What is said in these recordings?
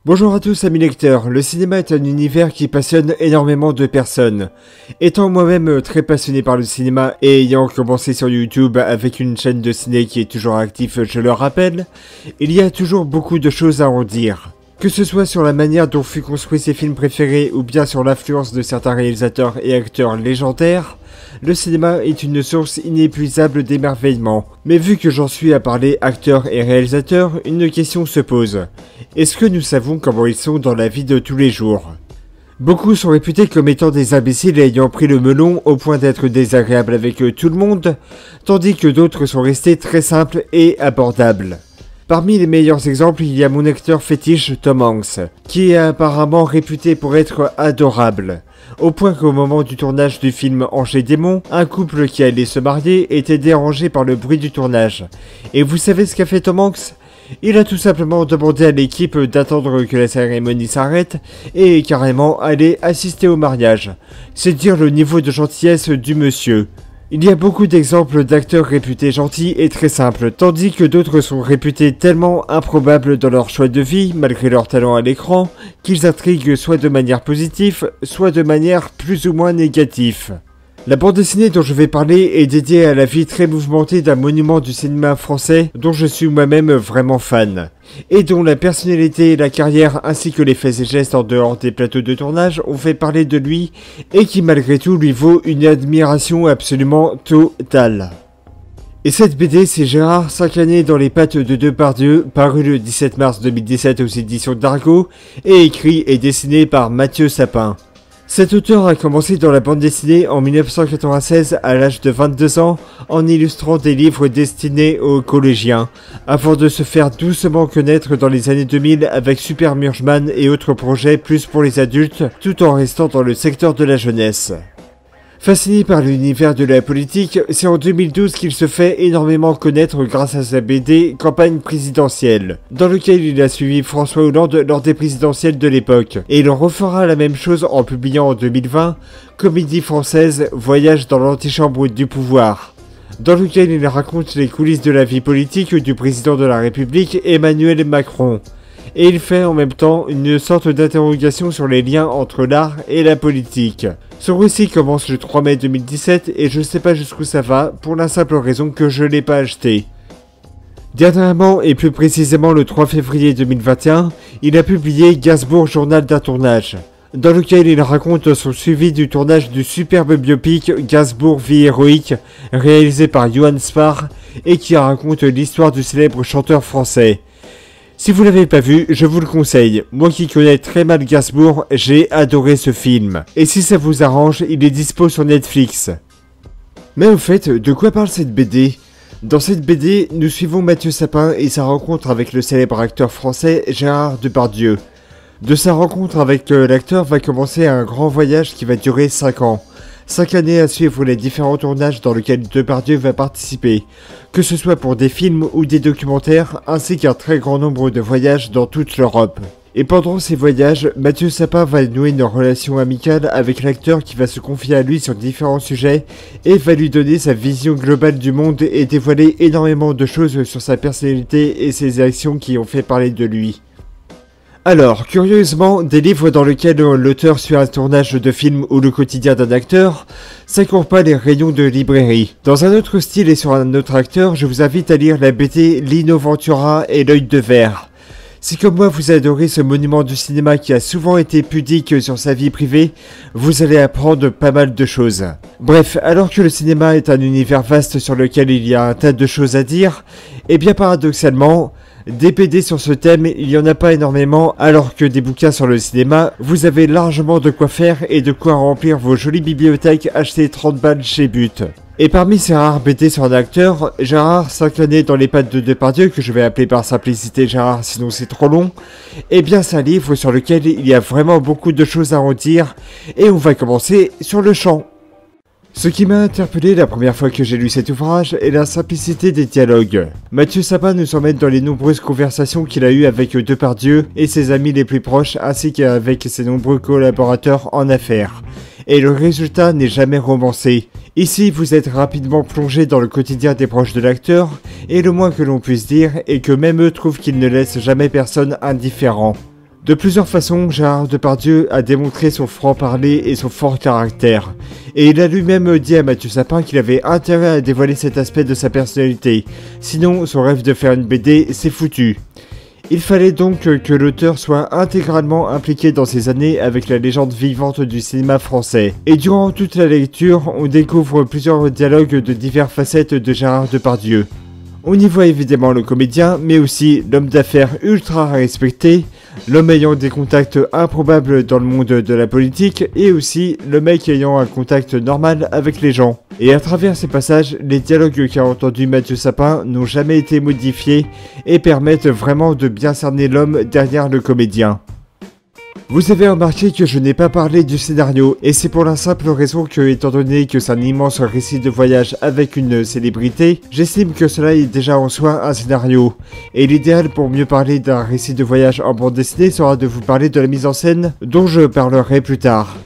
Bonjour à tous amis lecteurs, le cinéma est un univers qui passionne énormément de personnes. Étant moi-même très passionné par le cinéma et ayant commencé sur YouTube avec une chaîne de ciné qui est toujours active, je le rappelle, il y a toujours beaucoup de choses à en dire. Que ce soit sur la manière dont fut construit ses films préférés ou bien sur l'influence de certains réalisateurs et acteurs légendaires, le cinéma est une source inépuisable d'émerveillement. Mais vu que j'en suis à parler acteurs et réalisateurs, une question se pose. Est-ce que nous savons comment ils sont dans la vie de tous les jours ? Beaucoup sont réputés comme étant des imbéciles ayant pris le melon au point d'être désagréables avec tout le monde, tandis que d'autres sont restés très simples et abordables. Parmi les meilleurs exemples, il y a mon acteur fétiche Tom Hanks, qui est apparemment réputé pour être adorable, au point qu'au moment du tournage du film Ange & Démon, un couple qui allait se marier était dérangé par le bruit du tournage. Et vous savez ce qu'a fait Tom Hanks ? Il a tout simplement demandé à l'équipe d'attendre que la cérémonie s'arrête et carrément aller assister au mariage. C'est dire le niveau de gentillesse du monsieur. Il y a beaucoup d'exemples d'acteurs réputés gentils et très simples, tandis que d'autres sont réputés tellement improbables dans leur choix de vie, malgré leur talent à l'écran, qu'ils intriguent soit de manière positive, soit de manière plus ou moins négative. La bande dessinée dont je vais parler est dédiée à la vie très mouvementée d'un monument du cinéma français dont je suis moi-même vraiment fan, et dont la personnalité, la carrière ainsi que les faits et gestes en dehors des plateaux de tournage ont fait parler de lui et qui malgré tout lui vaut une admiration absolument totale. Et cette BD, c'est Gérard, 5 années dans les pattes de Depardieu, paru le 17 mars 2017 aux éditions d'Argo, et écrit et dessiné par Mathieu Sapin. Cet auteur a commencé dans la bande dessinée en 1996 à l'âge de 22 ans en illustrant des livres destinés aux collégiens, avant de se faire doucement connaître dans les années 2000 avec Super Murgeman et autres projets plus pour les adultes, tout en restant dans le secteur de la jeunesse. Fasciné par l'univers de la politique, c'est en 2012 qu'il se fait énormément connaître grâce à sa BD Campagne présidentielle, dans lequel il a suivi François Hollande lors des présidentielles de l'époque, et il en refera la même chose en publiant en 2020 Comédie française, voyage dans l'antichambre du pouvoir, dans lequel il raconte les coulisses de la vie politique du président de la République Emmanuel Macron. Et il fait en même temps une sorte d'interrogation sur les liens entre l'art et la politique. Son récit commence le 3 mai 2017 et je sais pas jusqu'où ça va, pour la simple raison que je l'ai pas acheté. Dernièrement, et plus précisément le 3 février 2021, il a publié Gainsbourg Journal d'un tournage, dans lequel il raconte son suivi du tournage du superbe biopic Gainsbourg Vie héroïque, réalisé par Johan Spar, et qui raconte l'histoire du célèbre chanteur français. Si vous l'avez pas vu, je vous le conseille. Moi qui connais très mal Gainsbourg, j'ai adoré ce film. Et si ça vous arrange, il est dispo sur Netflix. Mais au fait, de quoi parle cette BD ? Dans cette BD, nous suivons Mathieu Sapin et sa rencontre avec le célèbre acteur français Gérard Depardieu. De sa rencontre avec l'acteur va commencer un grand voyage qui va durer 5 ans. 5 années à suivre les différents tournages dans lesquels Depardieu va participer, que ce soit pour des films ou des documentaires, ainsi qu'un très grand nombre de voyages dans toute l'Europe. Et pendant ces voyages, Mathieu Sapin va nouer une relation amicale avec l'acteur qui va se confier à lui sur différents sujets et va lui donner sa vision globale du monde et dévoiler énormément de choses sur sa personnalité et ses actions qui ont fait parler de lui. Alors, curieusement, des livres dans lesquels l'auteur suit un tournage de film ou le quotidien d'un acteur, ça court pas les rayons de librairie. Dans un autre style et sur un autre acteur, je vous invite à lire la BD Lino Ventura et l'œil de verre. Si comme moi vous adorez ce monument du cinéma qui a souvent été pudique sur sa vie privée, vous allez apprendre pas mal de choses. Bref, alors que le cinéma est un univers vaste sur lequel il y a un tas de choses à dire, et bien paradoxalement, des BD sur ce thème, il n'y en a pas énormément, alors que des bouquins sur le cinéma, vous avez largement de quoi faire et de quoi remplir vos jolies bibliothèques achetées 30 balles chez But. Et parmi ces rares BD sur un acteur, Gérard, 5 années dans les pattes de Depardieu, que je vais appeler par simplicité Gérard sinon c'est trop long, eh bien c'est un livre sur lequel il y a vraiment beaucoup de choses à en dire, et on va commencer sur le champ. Ce qui m'a interpellé la première fois que j'ai lu cet ouvrage est la simplicité des dialogues. Mathieu Sapin nous emmène dans les nombreuses conversations qu'il a eues avec Depardieu et ses amis les plus proches ainsi qu'avec ses nombreux collaborateurs en affaires. Et le résultat n'est jamais romancé. Ici, vous êtes rapidement plongé dans le quotidien des proches de l'acteur, et le moins que l'on puisse dire est que même eux trouvent qu'il ne laisse jamais personne indifférent. De plusieurs façons, Gérard Depardieu a démontré son franc-parler et son fort caractère. Et il a lui-même dit à Mathieu Sapin qu'il avait intérêt à dévoiler cet aspect de sa personnalité. Sinon, son rêve de faire une BD, c'est foutu. Il fallait donc que l'auteur soit intégralement impliqué dans ces années avec la légende vivante du cinéma français. Et durant toute la lecture, on découvre plusieurs dialogues de diverses facettes de Gérard Depardieu. On y voit évidemment le comédien, mais aussi l'homme d'affaires ultra respecté, l'homme ayant des contacts improbables dans le monde de la politique, et aussi le mec ayant un contact normal avec les gens. Et à travers ces passages, les dialogues qu'a entendu Mathieu Sapin n'ont jamais été modifiés et permettent vraiment de bien cerner l'homme derrière le comédien. Vous avez remarqué que je n'ai pas parlé du scénario, et c'est pour la simple raison que, étant donné que c'est un immense récit de voyage avec une célébrité, j'estime que cela est déjà en soi un scénario. Et l'idéal pour mieux parler d'un récit de voyage en bande dessinée sera de vous parler de la mise en scène, dont je parlerai plus tard.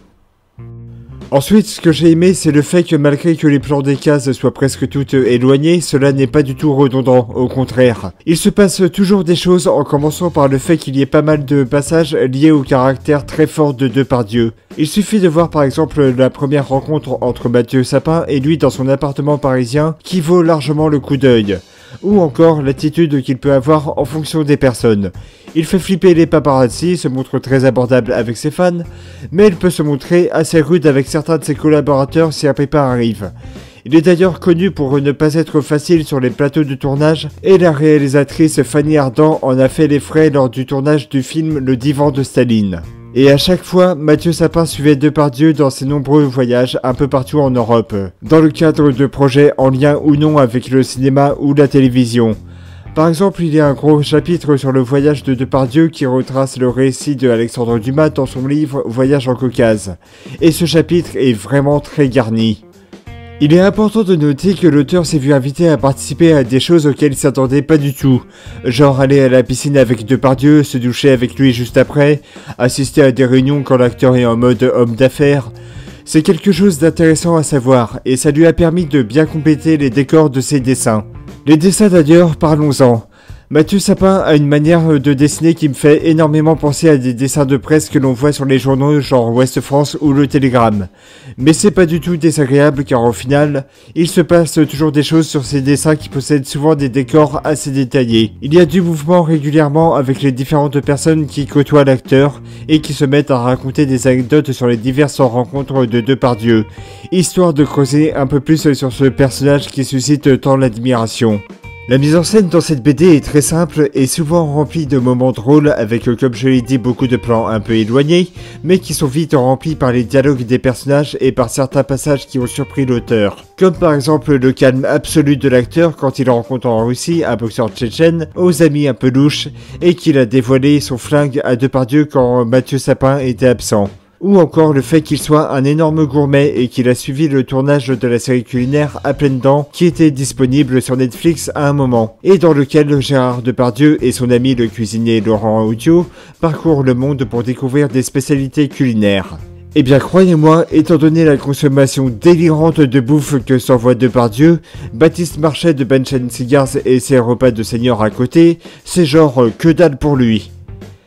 Ensuite, ce que j'ai aimé, c'est le fait que malgré que les plans des cases soient presque toutes éloignées, cela n'est pas du tout redondant, au contraire. Il se passe toujours des choses en commençant par le fait qu'il y ait pas mal de passages liés au caractère très fort de Depardieu. Il suffit de voir par exemple la première rencontre entre Mathieu Sapin et lui dans son appartement parisien qui vaut largement le coup d'œil. Ou encore l'attitude qu'il peut avoir en fonction des personnes. Il fait flipper les paparazzi, se montre très abordable avec ses fans, mais il peut se montrer assez rude avec certains de ses collaborateurs si un pépin arrive. Il est d'ailleurs connu pour ne pas être facile sur les plateaux de tournage, et la réalisatrice Fanny Ardant en a fait les frais lors du tournage du film Le Divan de Staline. Et à chaque fois, Mathieu Sapin suivait Depardieu dans ses nombreux voyages un peu partout en Europe, dans le cadre de projets en lien ou non avec le cinéma ou la télévision. Par exemple, il y a un gros chapitre sur le voyage de Depardieu qui retrace le récit de Alexandre Dumas dans son livre Voyage en Caucase. Et ce chapitre est vraiment très garni. Il est important de noter que l'auteur s'est vu invité à participer à des choses auxquelles il s'attendait pas du tout. Genre aller à la piscine avec Depardieu, se doucher avec lui juste après, assister à des réunions quand l'acteur est en mode homme d'affaires. C'est quelque chose d'intéressant à savoir, et ça lui a permis de bien compléter les décors de ses dessins. Les dessins d'ailleurs, parlons-en. Mathieu Sapin a une manière de dessiner qui me fait énormément penser à des dessins de presse que l'on voit sur les journaux genre Ouest France ou Le Télégramme. Mais c'est pas du tout désagréable car au final, il se passe toujours des choses sur ces dessins qui possèdent souvent des décors assez détaillés. Il y a du mouvement régulièrement avec les différentes personnes qui côtoient l'acteur et qui se mettent à raconter des anecdotes sur les diverses rencontres de Depardieu, histoire de creuser un peu plus sur ce personnage qui suscite tant l'admiration. La mise en scène dans cette BD est très simple et souvent remplie de moments drôles avec, comme je l'ai dit, beaucoup de plans un peu éloignés, mais qui sont vite remplis par les dialogues des personnages et par certains passages qui ont surpris l'auteur. Comme par exemple le calme absolu de l'acteur quand il rencontre en Russie un boxeur tchétchène aux amis un peu louches et qu'il a dévoilé son flingue à Depardieu quand Mathieu Sapin était absent. Ou encore le fait qu'il soit un énorme gourmet et qu'il a suivi le tournage de la série culinaire À pleines dents qui était disponible sur Netflix à un moment, et dans lequel Gérard Depardieu et son ami le cuisinier Laurent Audio parcourent le monde pour découvrir des spécialités culinaires. Eh bien croyez-moi, étant donné la consommation délirante de bouffe que s'envoie Depardieu, Baptiste Marchais de Benchen Cigars et ses repas de seigneur à côté, c'est genre que dalle pour lui.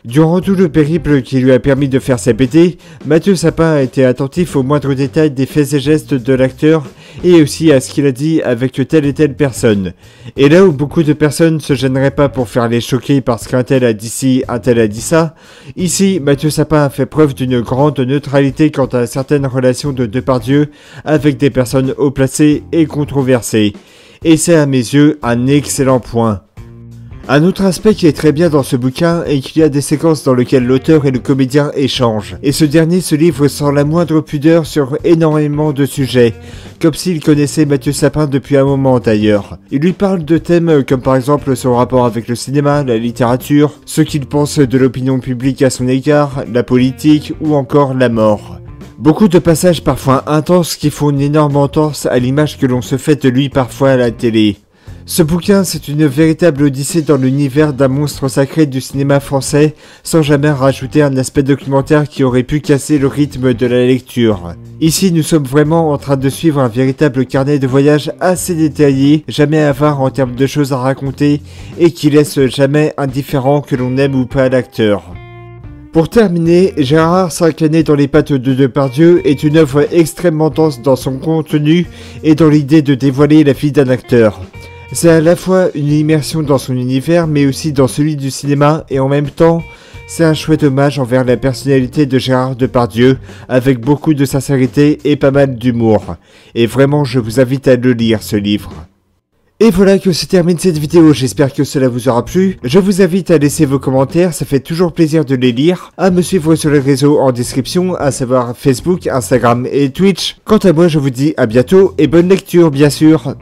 Durant tout le périple qui lui a permis de faire sa BD, Mathieu Sapin a été attentif aux moindres détails des faits et gestes de l'acteur et aussi à ce qu'il a dit avec telle et telle personne. Et là où beaucoup de personnes se gêneraient pas pour faire les choquer parce qu'un tel a dit ci, un tel a dit ça, ici Mathieu Sapin a fait preuve d'une grande neutralité quant à certaines relations de Depardieu avec des personnes haut placées et controversées. Et c'est à mes yeux un excellent point. Un autre aspect qui est très bien dans ce bouquin est qu'il y a des séquences dans lesquelles l'auteur et le comédien échangent, et ce dernier se livre sans la moindre pudeur sur énormément de sujets, comme s'il connaissait Mathieu Sapin depuis un moment d'ailleurs. Il lui parle de thèmes comme par exemple son rapport avec le cinéma, la littérature, ce qu'il pense de l'opinion publique à son égard, la politique ou encore la mort. Beaucoup de passages parfois intenses qui font une énorme entorse à l'image que l'on se fait de lui parfois à la télé. Ce bouquin, c'est une véritable odyssée dans l'univers d'un monstre sacré du cinéma français, sans jamais rajouter un aspect documentaire qui aurait pu casser le rythme de la lecture. Ici, nous sommes vraiment en train de suivre un véritable carnet de voyage assez détaillé, jamais avare en termes de choses à raconter, et qui laisse jamais indifférent que l'on aime ou pas l'acteur. Pour terminer, Gérard s'incarner dans les pattes de Depardieu est une œuvre extrêmement dense dans son contenu et dans l'idée de dévoiler la vie d'un acteur. C'est à la fois une immersion dans son univers mais aussi dans celui du cinéma et en même temps, c'est un chouette hommage envers la personnalité de Gérard Depardieu avec beaucoup de sincérité et pas mal d'humour. Et vraiment, je vous invite à le lire ce livre. Et voilà que se termine cette vidéo, j'espère que cela vous aura plu. Je vous invite à laisser vos commentaires, ça fait toujours plaisir de les lire. À me suivre sur les réseaux en description, à savoir Facebook, Instagram et Twitch. Quant à moi, je vous dis à bientôt et bonne lecture bien sûr.